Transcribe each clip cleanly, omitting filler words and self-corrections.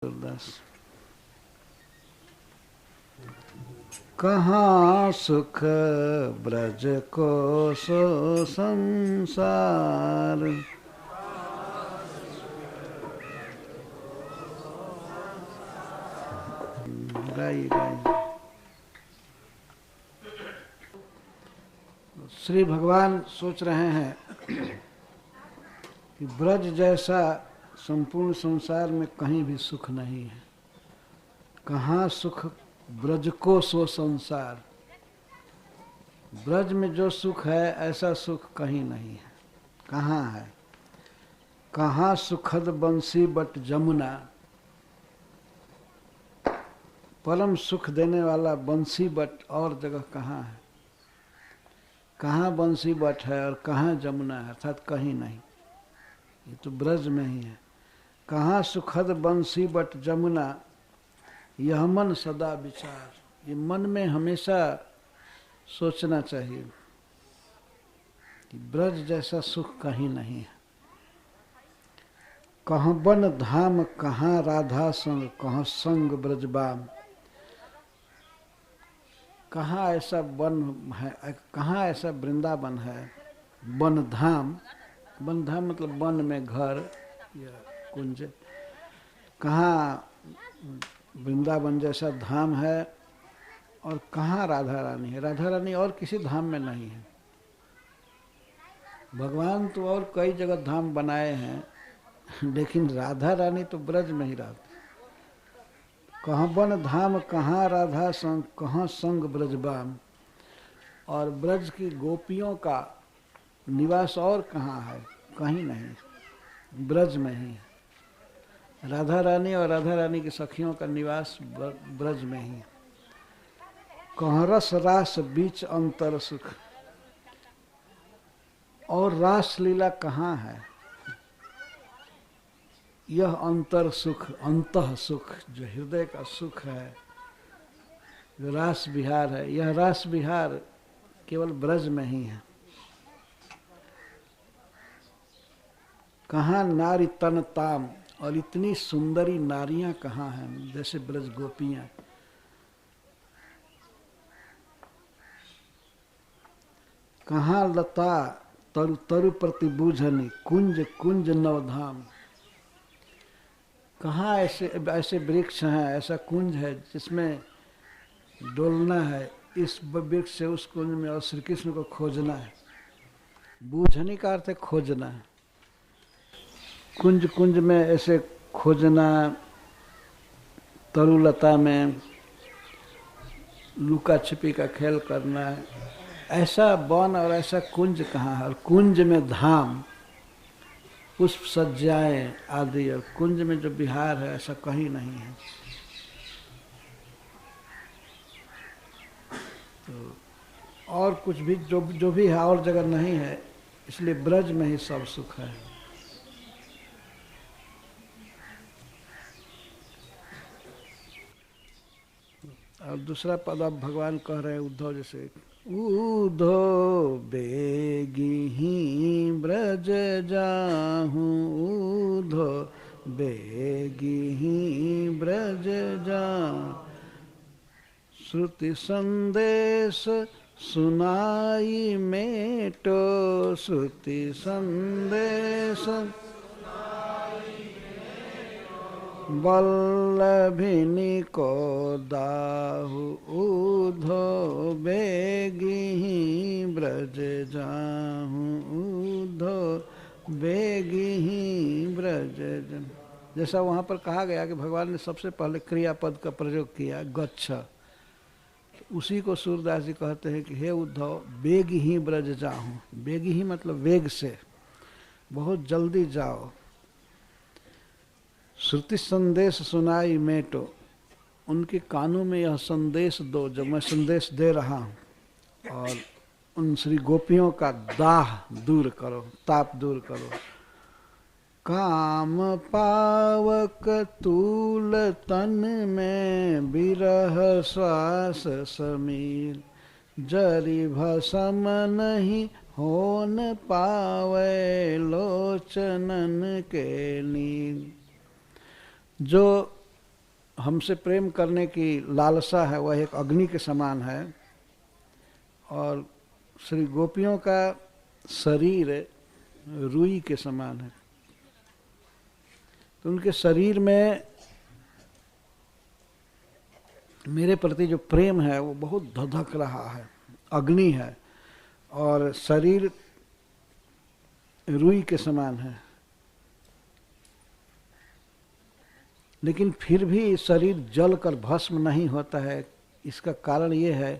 दास कहाँ सुख ब्रज को सो संसार। गाइए गाइए। श्री भगवान सोच रहे हैं कि ब्रज जैसा संपूर्ण संसार में कहीं भी सुख नहीं है। कहाँ सुख ब्रज को सो संसार। ब्रज में जो सुख है ऐसा सुख कहीं नहीं है। कहाँ है? कहाँ सुखद बंसी बट जमुना। परम सुख देने वाला बंसी बट और जगह कहाँ है? कहाँ बंसी बट है और कहाँ जमुना है, अर्थात कहीं नहीं। ये तो ब्रज में ही है। कहाँ सुखद बंसी बट जमुना, यह मन सदा विचार। ये मन में हमेशा सोचना चाहिए कि ब्रज जैसा सुख कहीं नहीं है। कहाँ बन धाम कहाँ राधा संग, कहाँ संग ब्रजबाम। कहाँ ऐसा वन है, कहाँ ऐसा वृंदावन है। वन धाम, वन धाम मतलब वन में घर या कुंज। कहाँ वृंदावन जैसा धाम है और कहाँ राधा रानी है। राधा रानी और किसी धाम में नहीं है। भगवान तो और कई जगह धाम बनाए हैं, लेकिन राधा रानी तो ब्रज में ही रहती। कहाँ बन धाम कहाँ राधा संग, कहाँ संग ब्रजबाम। और ब्रज की गोपियों का निवास और कहाँ है? कहीं नहीं, ब्रज में ही है। राधा रानी और राधा रानी की सखियों का निवास ब्रज में ही। कहाँ रस रास बीच अंतर सुख। और रास लीला कहाँ है? यह अंतर सुख, अंतः सुख, जो हृदय का सुख है, जो रास विहार है, यह रास विहार केवल ब्रज में ही है। कहाँ नारी तन ताम, और इतनी सुंदरी नारियां कहाँ हैं जैसे ब्रज गोपियां। कहाँ लता तरु तरु प्रतिबूझनी, कुंज कुंज नवधाम। कहाँ ऐसे ऐसे वृक्ष हैं, ऐसा कुंज है जिसमें डोलना है, इस वृक्ष से उस कुंज में, और श्री कृष्ण को खोजना है। बूझनी का अर्थ है खोजना है। कुंज कुंज में ऐसे खोजना, तरुलता में लुका छिपी का खेल करना है। ऐसा वन और ऐसा कुंज कहाँ है? और कुंज में धाम, पुष्प सज्जाएं आदि, और कुंज में जो विहार है ऐसा कहीं नहीं है। तो और कुछ भी जो भी है और जगह नहीं है, इसलिए ब्रज में ही सब सुख है। और दूसरा पद अब भगवान कह रहे हैं उद्धव जैसे, उद्धव बेगी ही ब्रज जाहूं, उद्धव बेगी ही ब्रज जाहूं। श्रुति संदेश सुनाई मेटो, श्रुति संदेश वल्लभिनी को दाहु, उद्धव बेगी ब्रज जाहूं, उद्धव बेगी ब्रज जाहूं। जैसा वहाँ पर कहा गया कि भगवान ने सबसे पहले क्रियापद का प्रयोग किया, गच्छ। उसी को सूरदास जी कहते हैं कि हे उद्धव बेग ही ब्रज जाहूं। बेग ही मतलब वेग से, बहुत जल्दी जाओ। श्रुति संदेश सुनाई मेटो, उनके कानों में यह संदेश दो जो मैं संदेश दे रहा हूँ, और उन श्री गोपियों का दाह दूर करो, ताप दूर करो। काम पावक तूल तन में विरह श्वास समीर, जरि भसम नहीं होन पावे लोचनन के नीर। जो हमसे प्रेम करने की लालसा है वह एक अग्नि के समान है, और श्री गोपियों का शरीर रुई के समान है। तो उनके शरीर में मेरे प्रति जो प्रेम है वो बहुत धधक रहा है, अग्नि है, और शरीर रुई के समान है। लेकिन फिर भी शरीर जल कर भस्म नहीं होता है। इसका कारण ये है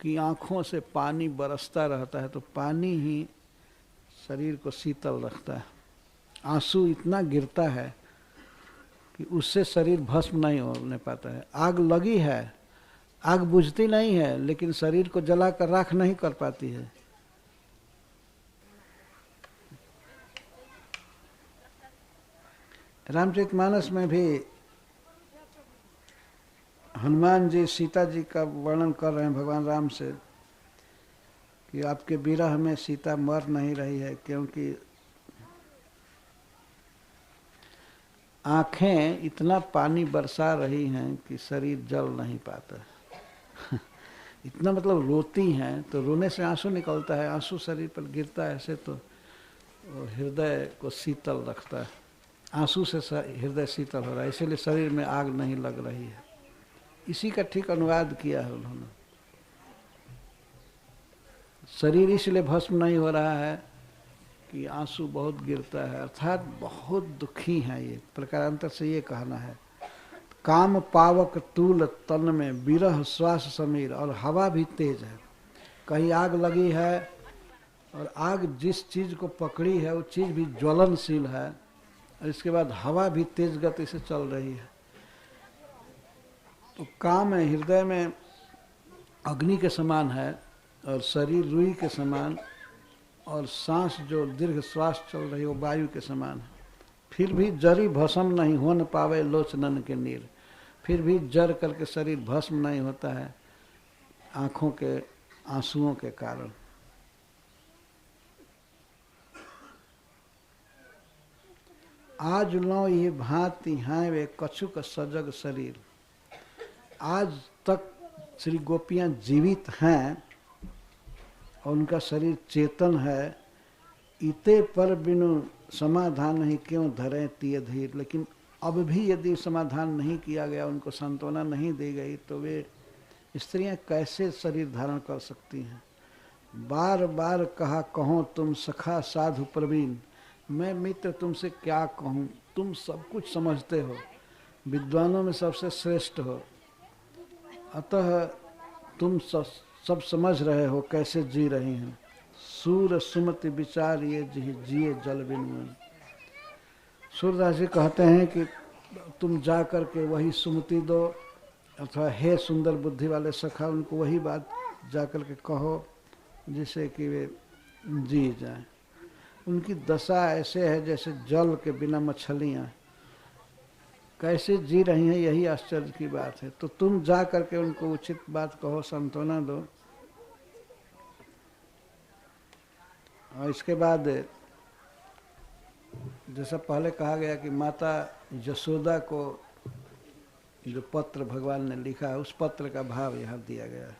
कि आँखों से पानी बरसता रहता है, तो पानी ही शरीर को शीतल रखता है। आंसू इतना गिरता है कि उससे शरीर भस्म नहीं होने पाता है। आग लगी है, आग बुझती नहीं है, लेकिन शरीर को जला कर राख नहीं कर पाती है। रामचरितमानस में भी हनुमान जी सीता जी का वर्णन कर रहे हैं भगवान राम से कि आपके विरह में सीता मर नहीं रही है, क्योंकि आँखें इतना पानी बरसा रही हैं कि शरीर जल नहीं पाता। इतना मतलब रोती हैं, तो रोने से आंसू निकलता है, आंसू शरीर पर गिरता है ऐसे, तो हृदय को शीतल रखता है। आंसू से हृदय शीतल हो रहा है, इसीलिए शरीर में आग नहीं लग रही है। इसी का ठीक अनुवाद किया है उन्होंने। शरीर इसलिए भस्म नहीं हो रहा है कि आंसू बहुत गिरता है, अर्थात बहुत दुखी हैं ये। प्रकारांतर से ये कहना है, काम पावक तूल तन में विरह श्वास समीर, और हवा भी तेज है। कहीं आग लगी है और आग जिस चीज को पकड़ी है वो चीज भी ज्वलनशील है, और इसके बाद हवा भी तेज गति से चल रही है। तो काम है हृदय में अग्नि के समान है, और शरीर रुई के समान, और सांस जो दीर्घ श्वास चल रही है वो वायु के समान है। फिर भी जरी भस्म नहीं हो न पावे लोचनन के नीर, फिर भी जर करके शरीर भस्म नहीं होता है आँखों के आंसुओं के कारण। आज लो ये भांति हैं वे कछुक सजग शरीर। आज तक श्री गोपियाँ जीवित हैं और उनका शरीर चेतन है, इते पर बिनु समाधान नहीं क्यों धरे तिय धीर। लेकिन अब भी यदि समाधान नहीं किया गया, उनको सांत्वना नहीं दी गई, तो वे स्त्रियां कैसे शरीर धारण कर सकती हैं। बार बार कहा कहो तुम सखा साधु प्रवीण, मैं मित्र तुमसे क्या कहूँ, तुम सब कुछ समझते हो, विद्वानों में सबसे श्रेष्ठ हो, अतः तुम सब समझ रहे हो कैसे जी रही हैं। सूर सुमति विचार ये जिए जल बिन मन। सूरदास जी कहते हैं कि तुम जा कर के वही सुमति दो, अथवा हे सुंदर बुद्धि वाले सखा, उनको वही बात जा कर के कहो जिससे कि वे जी जाएं। उनकी दशा ऐसे है जैसे जल के बिना मछलियाँ, कैसे जी रही हैं यही आश्चर्य की बात है। तो तुम जा करके उनको उचित बात कहो, सांत्वना दो। और इसके बाद जैसा पहले कहा गया कि माता यशोदा को जो पत्र भगवान ने लिखा है, उस पत्र का भाव यहाँ दिया गया है।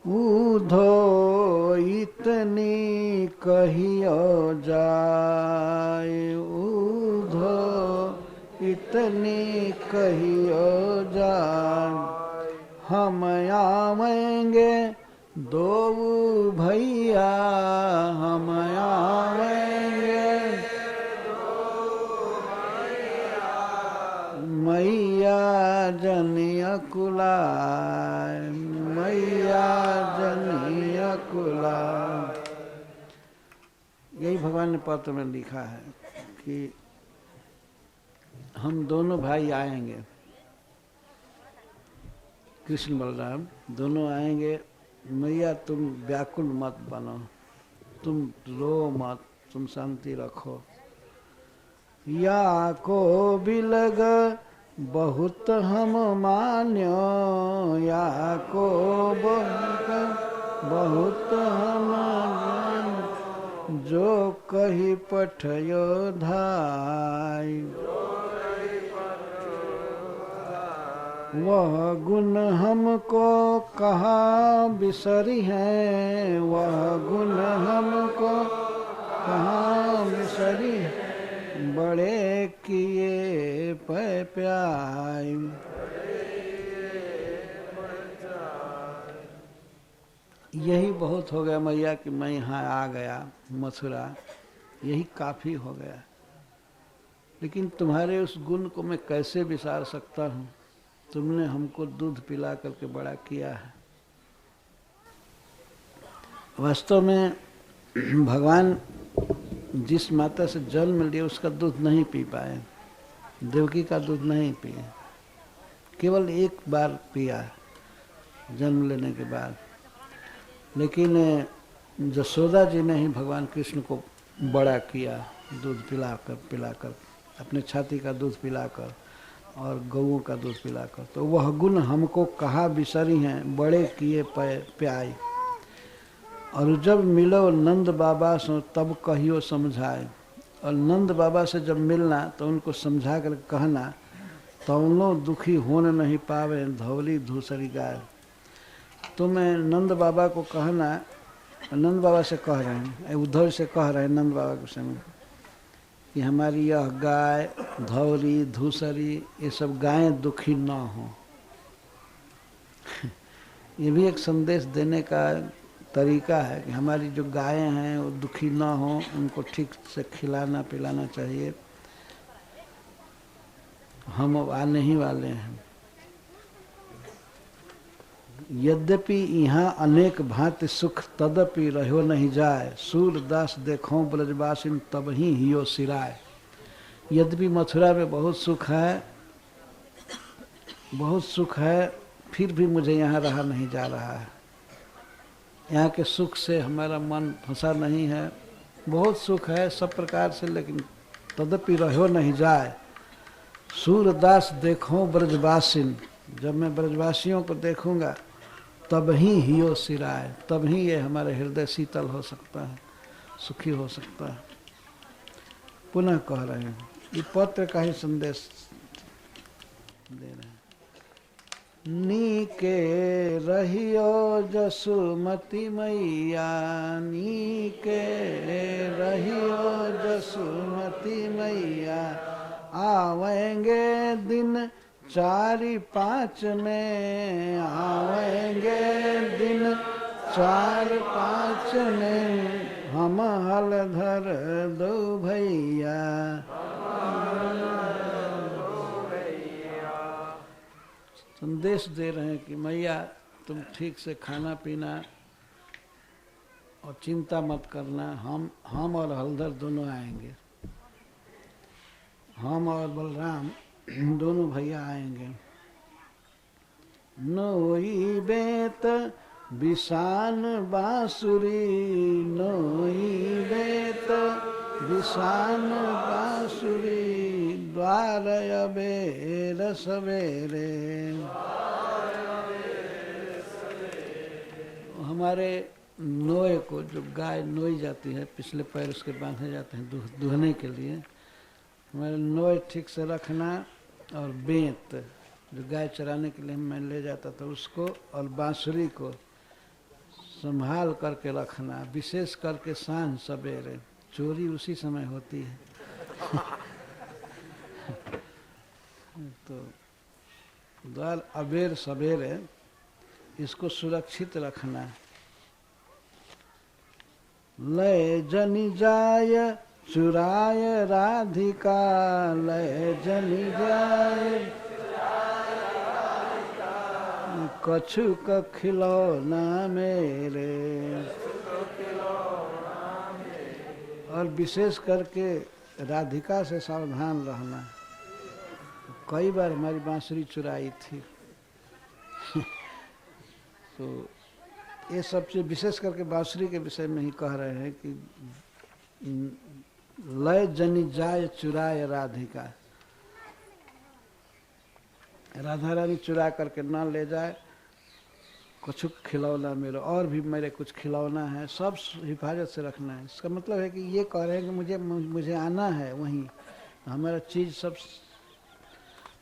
ऊधो इतनी कहियो जाए, ऊधो इतनी कहियो जाए, हम आवेंगे दो भैया, हम आवेंगे मैया जनिया कुलाय, मैया जनिया कुलाय। यही भगवान ने पत्र में लिखा है कि हम दोनों भाई आएंगे, कृष्ण बलराम दोनों आएंगे। मैया तुम व्याकुल मत बनो, तुम रो मत, तुम शांति रखो। या को बिलग बहुत हम मान्यो, या को बहुत हम जो कही पठयो धाय, वह गुण हमको कहाँ बिसरी है, वह गुण हमको कहाँ बिसरी है, बड़े किए प्याय। यही बहुत हो गया मैया कि मैं यहाँ आ गया मथुरा, यही काफ़ी हो गया। लेकिन तुम्हारे उस गुण को मैं कैसे विसार सकता हूँ, तुमने हमको दूध पिला करके बड़ा किया है। वास्तव में भगवान जिस माता से जन्म लिए उसका दूध नहीं पी पाए, देवकी का दूध नहीं पिए, केवल एक बार पिया जन्म लेने के बाद। लेकिन जसोदा जी ने ही भगवान कृष्ण को बड़ा किया, दूध पिलाकर अपने छाती का दूध पिलाकर और गऊओं का दूध पिलाकर। तो वह गुण हमको कहाँ बिसरी हैं, बड़े किए प्याई। और जब मिलो नंद बाबा से तब कहियो समझाए। और नंद बाबा से जब मिलना तो उनको समझा कर कहना, तौनो दुखी होने नहीं पावे धौली धूसरी गाय। तो मैं नंद बाबा को कहना, नंद बाबा से कह रहे हैं, उद्धव से कह रहे हैं नंद बाबा के समय कि हमारी यह गाय धौरी धूसरी ये सब गायें दुखी न हो। ये भी एक संदेश देने का तरीका है कि हमारी जो गायें हैं वो दुखी न हो, उनको ठीक से खिलाना पिलाना चाहिए। हम आने ही वाले हैं। यद्यपि यहाँ अनेक भांति सुख तदपि रहो नहीं जाए, सूरदास देखो ब्रजवासिन तब ही हियो सिराय। यद्यपि मथुरा में बहुत सुख है, बहुत सुख है, फिर भी मुझे यहाँ रहा नहीं जा रहा है। यहाँ के सुख से हमारा मन फंसा नहीं है। बहुत सुख है सब प्रकार से, लेकिन तदपि रहो नहीं जाए। सूरदास देखो ब्रजवासिन, जब मैं ब्रजवासियों को देखूंगा तब ही हियो सिराय, तब ही ये हमारे हृदय शीतल हो सकता है, सुखी हो सकता है। पुनः कह रहे हैं, ये पत्र का ही संदेश दे रहे हैं। नीके रहियो जसुमती मैया, नीके रहियो जसुमती मैया, आवेंगे दिन 4-5 में, आवेंगे दिन 4-5 में, हम हलधर दो भैया। संदेश दे रहे हैं कि मैया तुम ठीक से खाना पीना और चिंता मत करना, हम और हलधर दोनों आएंगे, हम और बलराम दोनों भैया आएंगे। नोई बेत विशान बांसुरी, नोई बेत विशान बांसुरी, द्वार अबेर सवेरे। हमारे नोए को, जो गाय नोई जाती है, पिछले पैर उसके बांधे जाते हैं दुहने के लिए, हमारे नोए ठीक से रखना। और बेंत जो गाय चराने के लिए मैं ले जाता था उसको, और बांसुरी को संभाल करके रखना, विशेष करके सांझ सवेरे, चोरी उसी समय होती है। तो द्वार अबेर सवेरे इसको सुरक्षित रखना। लय जनि जाय चुराय राधिका, लय जनि जाय कछुक खिलौना मेरे। और विशेष करके राधिका से सावधान रहना। कई बार हमारी बांसुरी चुराई थी। तो ये सबसे विशेष करके बांसुरी के विषय में ही कह रहे हैं कि लय जनि जाय चुराय राधिका, राधा रानी चुरा करके न ले जाए, कुछ खिलौना मेरा और भी मेरे कुछ खिलौना है, सब हिफाजत से रखना है। इसका मतलब है कि ये कह रहे हैं कि मुझे आना है वहीं, हमारा चीज़ सब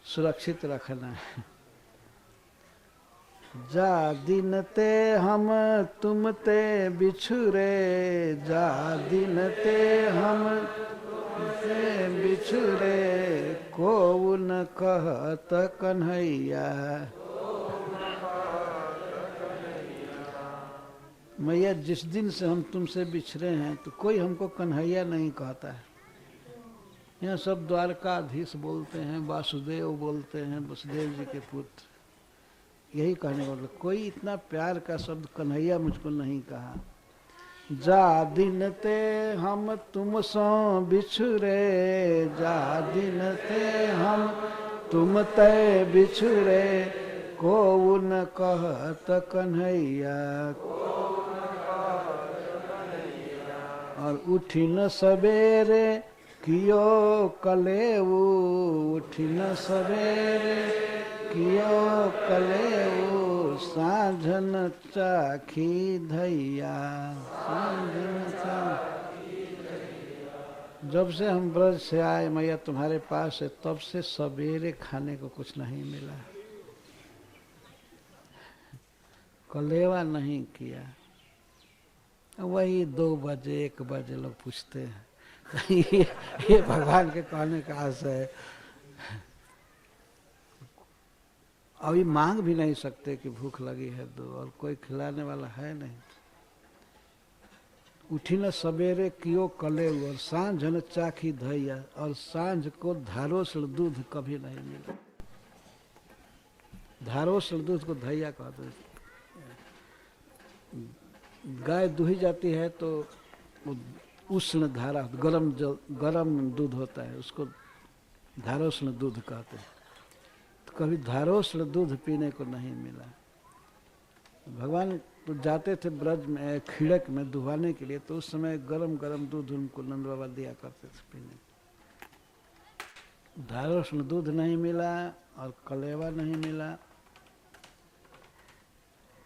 सुरक्षित रखना है। जा दिन ते हम तुम ते बिछुरे, जा दिन ते हम ते बिछुरे, को न कहत कन्हैया। मैया जिस दिन से हम तुमसे बिछड़े हैं तो कोई हमको कन्हैया नहीं कहता है। यहाँ सब द्वारकाधीश बोलते हैं, वासुदेव बोलते हैं, वसुदेव जी के पुत्र, यही कहने का मतलब कोई इतना प्यार का शब्द कन्हैया मुझको नहीं कहा। जा दिन ते हम तुम सो बिछुरे, जा दिन ते हम तुम ते बिछुरे, को न कहत कन्हैया। और उठी न सवेरे कियो कलेऊ, उठी न सवेरे कियो कलेऊ, साँझन चाखी धैया, साँझन चाखी धैया। जब से हम ब्रज से आए मैया तुम्हारे पास है, तब से सवेरे खाने को कुछ नहीं मिला, कलेवा नहीं किया। वही 2 बजे 1 बजे लोग पूछते हैं। ये भगवान के कहने का आशय है। अभी मांग भी नहीं सकते कि भूख लगी है दो, और कोई खिलाने वाला है नहीं। उठी न सवेरे कियो कले, और सांझ न चाखी धैया, और सांझ को धारोसल दूध कभी नहीं मिला। धारोसल दूध को धैया कहते हैं। गाय दुही जाती है तो उष्ण धारा, गरम दूध होता है, उसको धारोष्ण दूध कहते हैं। तो कभी धारोष्ण दूध पीने को नहीं मिला। भगवान तो जाते थे ब्रज में खिड़क में दुहाने के लिए, तो उस समय गरम गरम दूध उनको नंद बाबा दिया करते थे पीने। धारोष्ण दूध नहीं मिला और कलेवा नहीं मिला।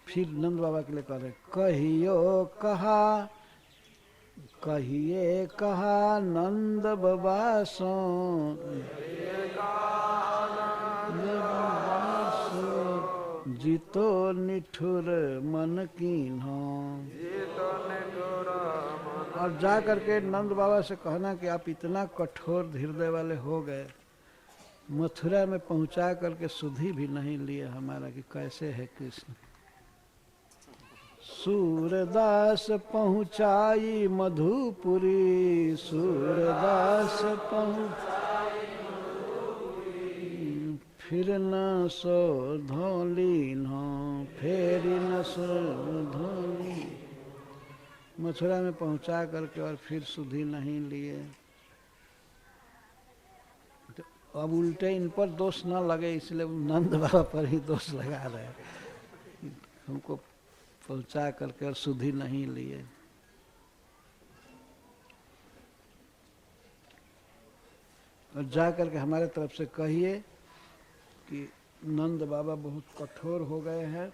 फिर नंद बाबा के लिए कह रहे, कहियो कहा, कहिए कहा नंद बाबा सो, जीतो निठुर मन कीन्हो। और जा करके नंद बाबा से कहना कि आप इतना कठोर हृदय वाले हो गए, मथुरा में पहुंचा करके सुधि भी नहीं लिए हमारा कि कैसे है कृष्ण। सूरदास पहुँचाई मधुपुरी, सूरदास पहुँचाई मधुपुरी, फिर न सो धोली न, फेर न सो धोली। मथुरा में पहुँचा करके और फिर सुधि नहीं लिए। तो अब उल्टे इन पर दोष न लगे, इसलिए नंद बाबा पर ही दोष लगा रहे, हमको पहुंचा करके और सुधि नहीं लिए। और जा करके हमारे तरफ से कहिए कि नंद बाबा बहुत कठोर हो गए हैं।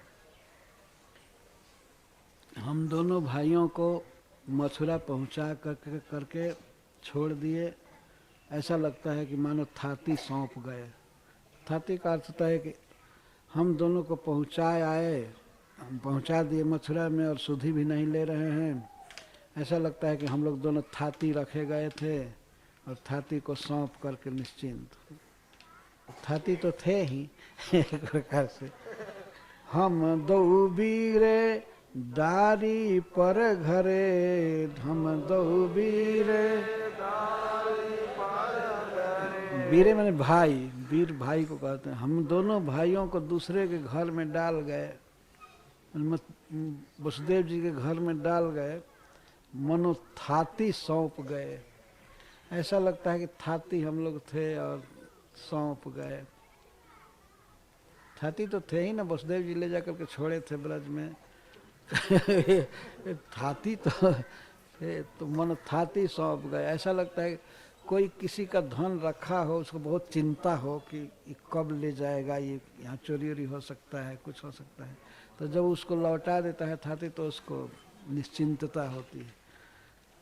हम दोनों भाइयों को मथुरा पहुंचा करके छोड़ दिए। ऐसा लगता है कि मानो थाती सौंप गए। थाती का अर्थ होता है कि हम दोनों को हम पहुंचा दिए मथुरा में और सुधि भी नहीं ले रहे हैं। ऐसा लगता है कि हम लोग दोनों थाती रखे गए थे और थाती को सौंप करके निश्चिंत। थाती तो थे ही एक प्रकार से। हम दो बीरे डारी पर घरे, हम दो बीरे, बीरे मैंने भाई, वीर भाई को कहते हैं। हम दोनों भाइयों को दूसरे के घर में डाल गए, वसुदेव जी के घर में डाल गए, मनो थाती सौंप गए। ऐसा लगता है कि थाती हम लोग थे और सौंप गए। थाती तो थे ही ना, वसुदेव जी ले जाकर के छोड़े थे ब्रज में। थाती तो थे, तो मन थाती सौंप गए। ऐसा लगता है कोई किसी का धन रखा हो, उसको बहुत चिंता हो कि कब ले जाएगा, ये यहाँ चोरी वोरी हो सकता है, कुछ हो सकता है। तो जब उसको लौटा देता है थाती तो उसको निश्चिंतता होती है।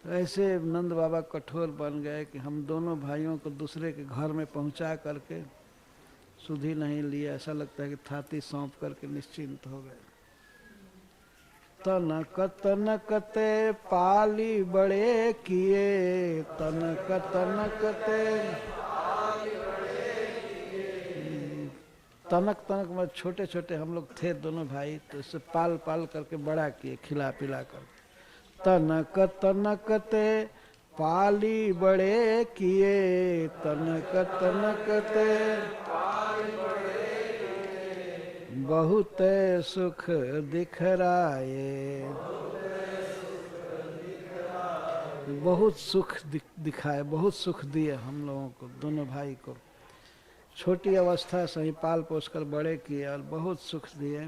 तो ऐसे नंद बाबा कठोर बन गए कि हम दोनों भाइयों को दूसरे के घर में पहुंचा करके सुधि नहीं लिया, ऐसा लगता है कि थाती सौंप करके निश्चिंत हो गए। तनक तनक ते पाली बड़े किए, तनक तनक ते तनक तनक में छोटे छोटे हम लोग थे दोनों भाई, तो इससे पाल पाल करके बड़ा किए, खिला पिला कर। तनक तनक ते पाली बड़े किए, तनक तनक ते बहुत सुख दिखराए, बहुत सुख दिखाए, बहुत सुख दिए हम लोगों को, दोनों भाई को। छोटी अवस्था से ही पाल पोस कर बड़े किए और बहुत सुख दिए।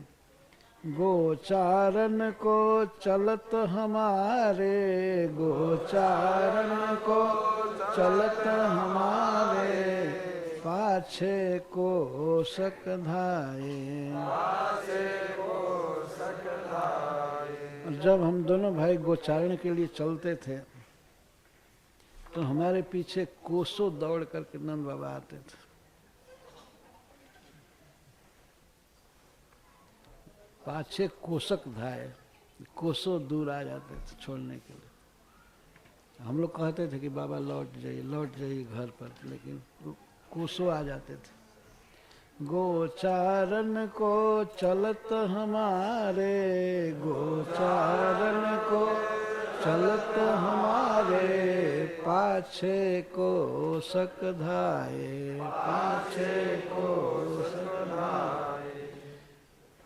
गोचारण को चलत हमारे, गोचारण को चलत हमारे, पाछे को सक धाये। और जब हम दोनों भाई गोचारण के लिए चलते थे तो हमारे पीछे कोसों दौड़ करके नंद बाबा आते थे। पाछे कोसक धाये, कोसों दूर आ जाते थे छोड़ने के लिए। हम लोग कहते थे कि बाबा लौट जाइए घर पर, लेकिन कोसों आ जाते थे। गोचारण को चलत हमारे, गोचारण को चलत हमारे, पाछे को सक धाये, पाछे को सक धाये।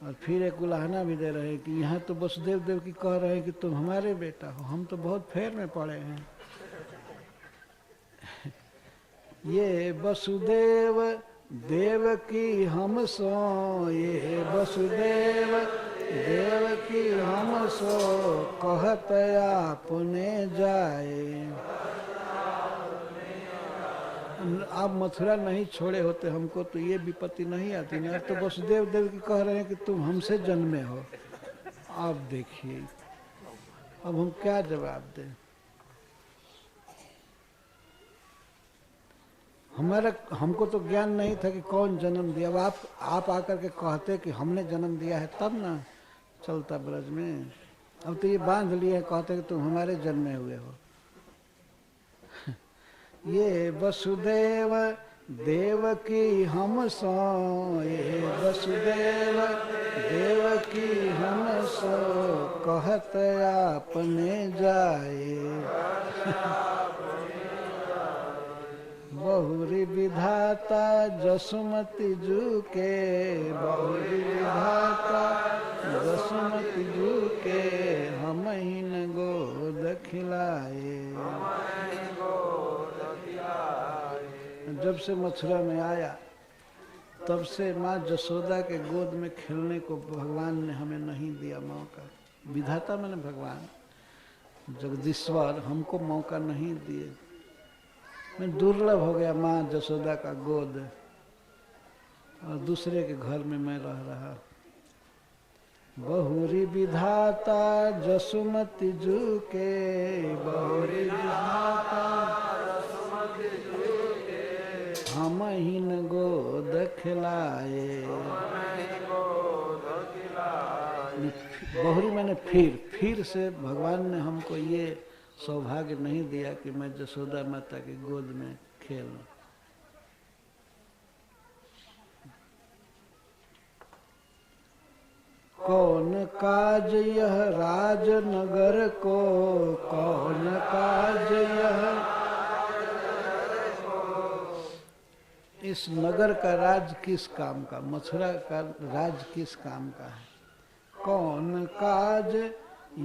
और फिर एक उलाहना भी दे रहे हैं कि यहाँ तो वसुदेव देव की कह रहे हैं कि तुम हमारे बेटा हो, हम तो बहुत फेर में पड़े हैं। ये वसुदेव देव की हम सो, ये वसुदेव देव की हम सो, कहत आपने जाए। आप मथुरा नहीं छोड़े होते हमको तो ये विपत्ति नहीं आती ना। तो वसुदेव देव की कह रहे हैं कि तुम हमसे जन्मे हो। आप देखिए अब हम क्या जवाब दें। हमको तो ज्ञान नहीं था कि कौन जन्म दिया। अब आप आकर के कहते कि हमने जन्म दिया है तब ना चलता ब्रज में। अब तो ये बांध लिए हैं, कहते कि तुम हमारे जन्मे हुए हो। ये वसुदेव देव की हम सो, ये वसुदेव देव की हम सो, कहत आपने जाए। बहुरी विधाता जसुमति जू के, बहुरी विधाता जसुमति जू के, हम ही न गोद खिलाए। जब से मथुरा में आया तब से माँ जसोदा के गोद में खेलने को भगवान ने हमें नहीं दिया मौका। विधाता मैंने भगवान जगदीश्वर हमको मौका नहीं दिए। मैं दुर्लभ हो गया माँ जसोदा का गोद, और दूसरे के घर में मैं रह रहा। बहुरी विधाता जसुमति जू के, बहुरी विधाता हम ही न गोद खिलाए। बहुरी मैंने फिर से भगवान ने हमको ये सौभाग्य नहीं दिया कि मैं जसोदा माता की गोद में खेलूं। कौन काज यह राजनगर को, कौन काज यह, इस नगर का राज किस काम का, मथुरा का राज किस काम का है। कौन काज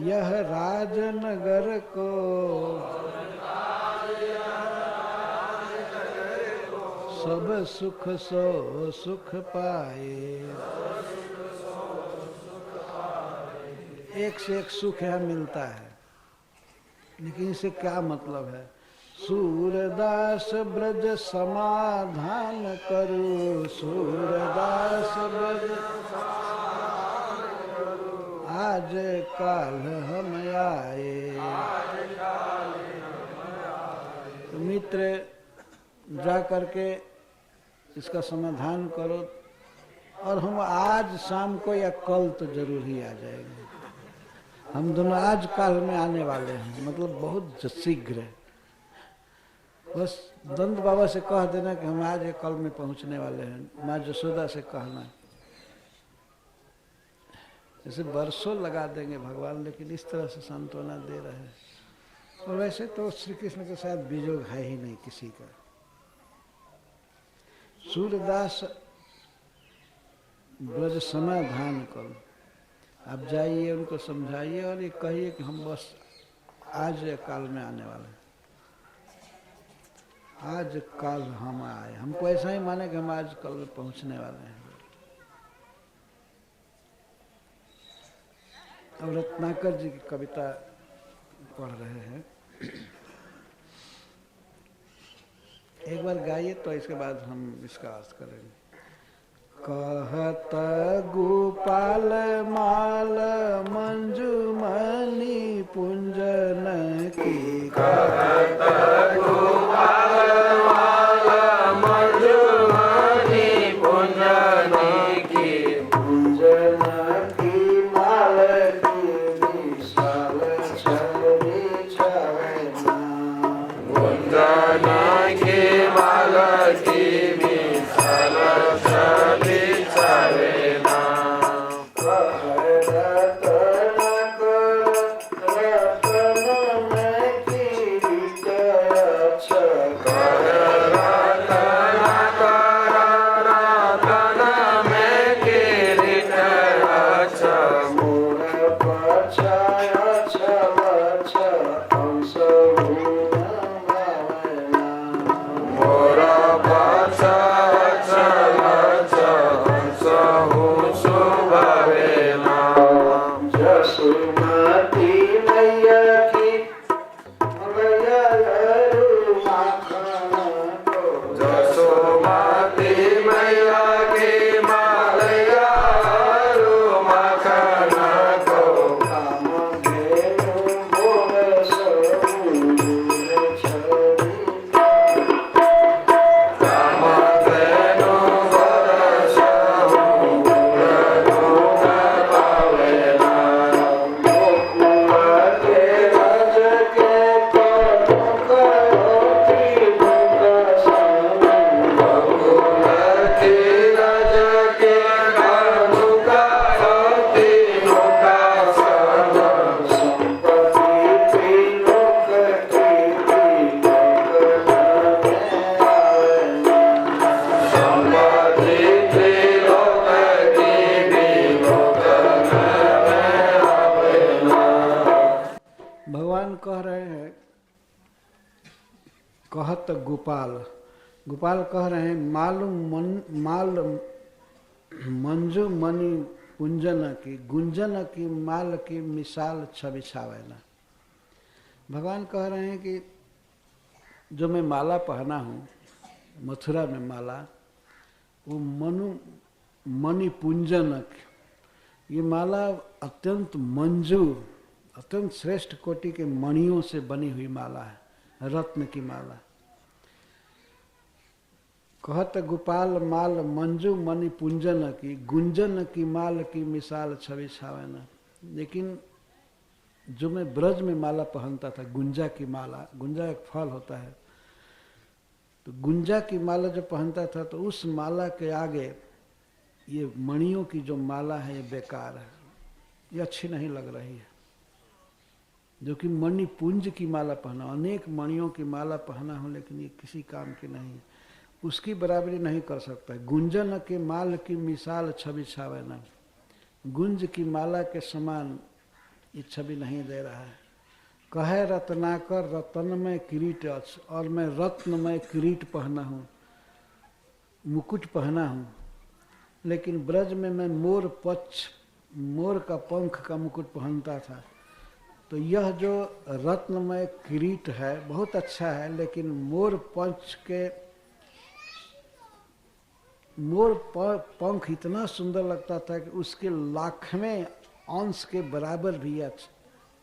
यह राजनगर को, सब सुख सो सुख पाए। एक से एक सुख यहाँ मिलता है, लेकिन इसे क्या मतलब है। सूरदास ब्रज समाधान करू, सूरदास ब्रज आज काल हम आए। तो मित्र जा करके इसका समाधान करो, और हम आज शाम को या कल तो जरूर ही आ जाएंगे। हम दोनों आज काल में आने वाले हैं, मतलब बहुत शीघ्र। बस दंत बाबा से कह देना कि हम आज या कल में पहुंचने वाले हैं। माँ जसोदा से कहना, जैसे बरसों लगा देंगे भगवान, लेकिन इस तरह से सांत्वना दे रहे हैं। और वैसे तो श्री कृष्ण के साथ वियोग है ही नहीं किसी का। सूरदास ब्रज समाधान करो, आप जाइए उनको समझाइए और ये कहिए कि हम बस आज या काल में आने वाले हैं। आज काल हम आए, हमको ऐसा ही माने कि हम आज कल में पहुंचने वाले हैं। अब रत्नाकर जी की कविता पढ़ रहे हैं, एक बार गाइए तो इसके बाद हम इसका अर्थ करेंगे। कहत गोपाल माल मंजुमणि पुंजन की, कहत गोपाल माल मंजुमणि पुंजन की, पुंजन की माल की विशाल छवि छवना, पुंजन की माल की विशाल छवि छवना, कहत गोपाल, गोपाल कह रहे हैं माल मंजू मणि कुंजन की, गुंजन की माल की मिसाल छवि छावेना। भगवान कह रहे हैं कि जो मैं माला पहना हूँ मथुरा में माला, वो मणि पुंजन, ये माला अत्यंत मंजू, अत्यंत श्रेष्ठ कोटि के मणियों से बनी हुई माला है, रत्न की माला। कहत गोपाल माल मंजू मणि पुंजन की, गुंजन की माल की मिसाल छवि छावेना। लेकिन जो मैं ब्रज में माला पहनता था, गुंजा की माला, गुंजा एक फल होता है, तो गुंजा की माला जो पहनता था तो उस माला के आगे ये मणियों की जो माला है ये बेकार है, ये अच्छी नहीं लग रही है। जो कि मणिपुंज की माला पहना, अनेक मणियों की माला पहना हूँ लेकिन ये किसी काम की नहीं है, उसकी बराबरी नहीं कर सकता है। गुंजन के माल की मिसाल छवि छावेना, गुंज की माला के समान ये छवि नहीं दे रहा है। कहे रत्नाकर रतन में किरीट, और मैं रत्न में किरीट पहना हूँ, मुकुट पहना हूँ, लेकिन ब्रज में मैं मोर का पंख का मुकुट पहनता था। तो यह जो रत्नमय किरीट है बहुत अच्छा है, लेकिन मोर पंख इतना सुंदर लगता था कि उसके लाखवें अंश के बराबर भी यह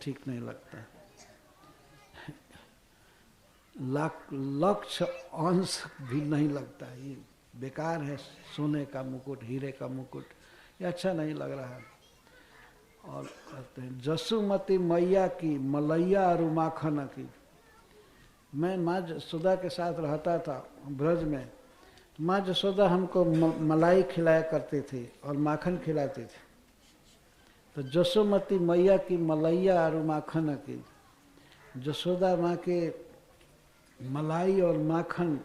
ठीक नहीं लगता। लक्ष्य अंश भी नहीं लगता, ये बेकार है। सोने का मुकुट, हीरे का मुकुट, ये अच्छा नहीं लग रहा है। और कहते हैं जसुमती मैया की मलैया और माखन की। मैं माँ जसोदा के साथ रहता था ब्रज में, माँ जसोदा हमको मलाई खिलाया करती थी और माखन खिलाती थी। तो जसोमती मैया की मलैया और माखन की, जसोदा माँ के मलाई और माखन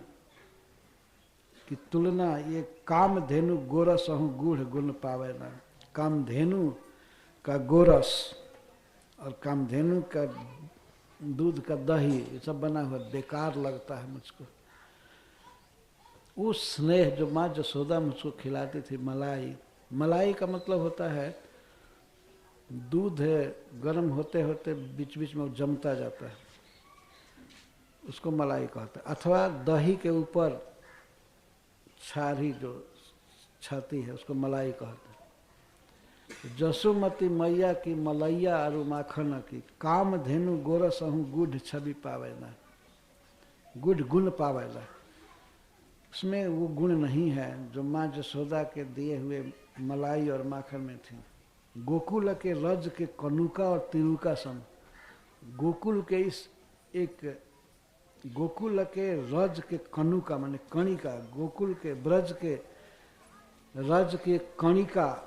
की तुलना ये कामधेनु गोरस अहूँ गूढ़ गुण पावे ना। कामधेनु का गोरस और कामधेनु का दूध का दही, ये सब बना हुआ बेकार लगता है मुझको। उस स्नेह जो माँ जसोदा मुझको खिलाती थी, मलाई, मलाई का मतलब होता है दूध है गर्म होते होते बीच बीच में जमता जाता है, उसको मलाई कहते हैं। अथवा दही के ऊपर छारी जो छाती है उसको मलाई कहते हैं। जसुमती मैया की मलैया और माखन की, कामधेनु गोरस अहूँ गुढ़ छवि पावेला, गुढ़ गुण पावेला। उसमें वो गुण नहीं है जो माँ जसोदा के दिए हुए मलाई और माखन में थी। गोकुल के रज के कनुका और तिरुका सम, गोकुल के इस एक गोकुल के रज के कनुका माने कणिका, गोकुल के ब्रज के रज के कणिका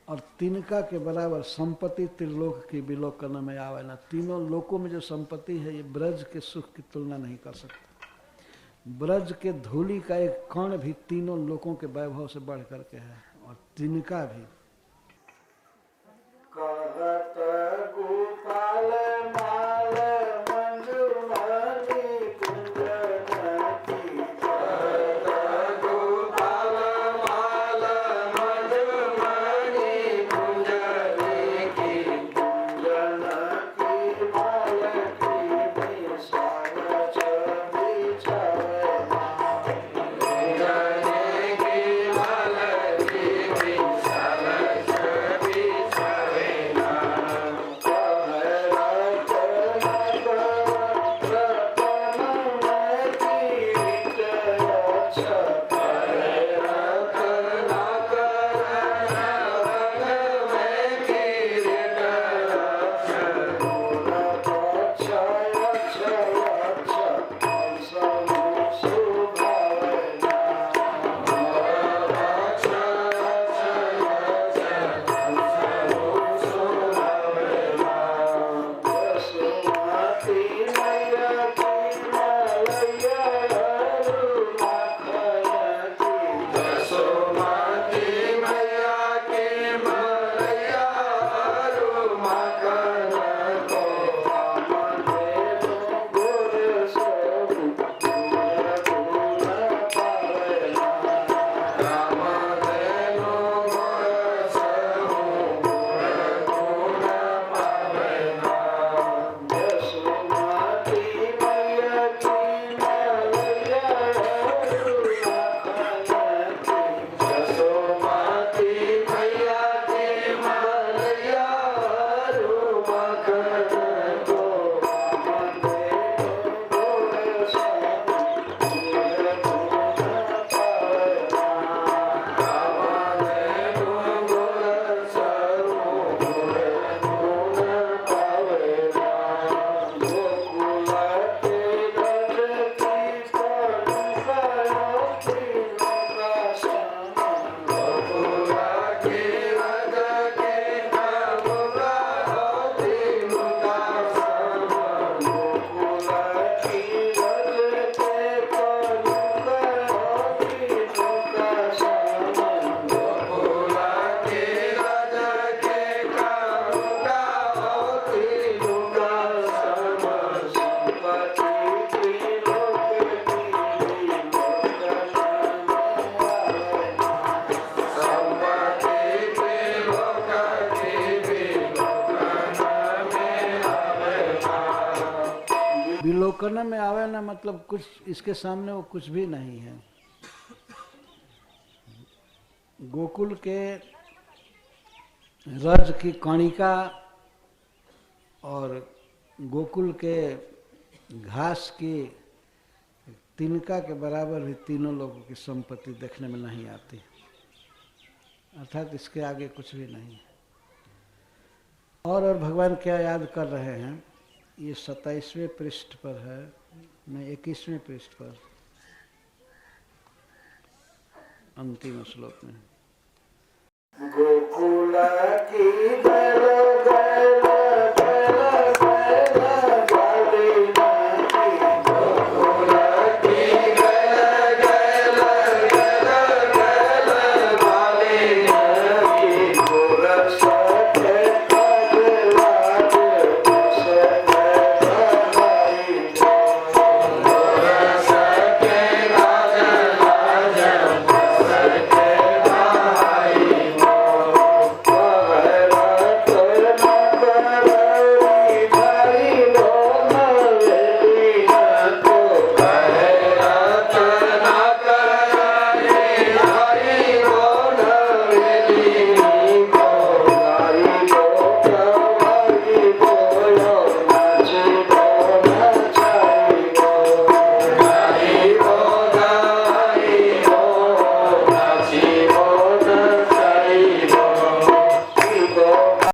और तिनका के बराबर संपत्ति त्रिलोक की विलोकन में आवे ना। तीनों लोकों में जो संपत्ति है ये ब्रज के सुख की तुलना नहीं कर सकता। ब्रज के धूलि का एक कण भी तीनों लोकों के वैभव से बढ़ करके है, और तिनका भी। कहत गोपाल माल मंजुमणि कुंजन की, कहत गोपाल माल मंजुमणि कुंजन की, कुंजन की माल की विशाल छवि छावे, कुंजन की माल की विशाल छवि छावे। विलोकन में आवे ना मतलब कुछ इसके सामने वो कुछ भी नहीं है। गोकुल के रज की कणिका और गोकुल के घास की तिनका के बराबर भी तीनों लोगों की संपत्ति देखने में नहीं आती, अर्थात इसके आगे कुछ भी नहीं। और भगवान क्या याद कर रहे हैं, ये 27वें पृष्ठ पर है, मैं 21वें पृष्ठ पर, अंतिम श्लोक में। गोकुला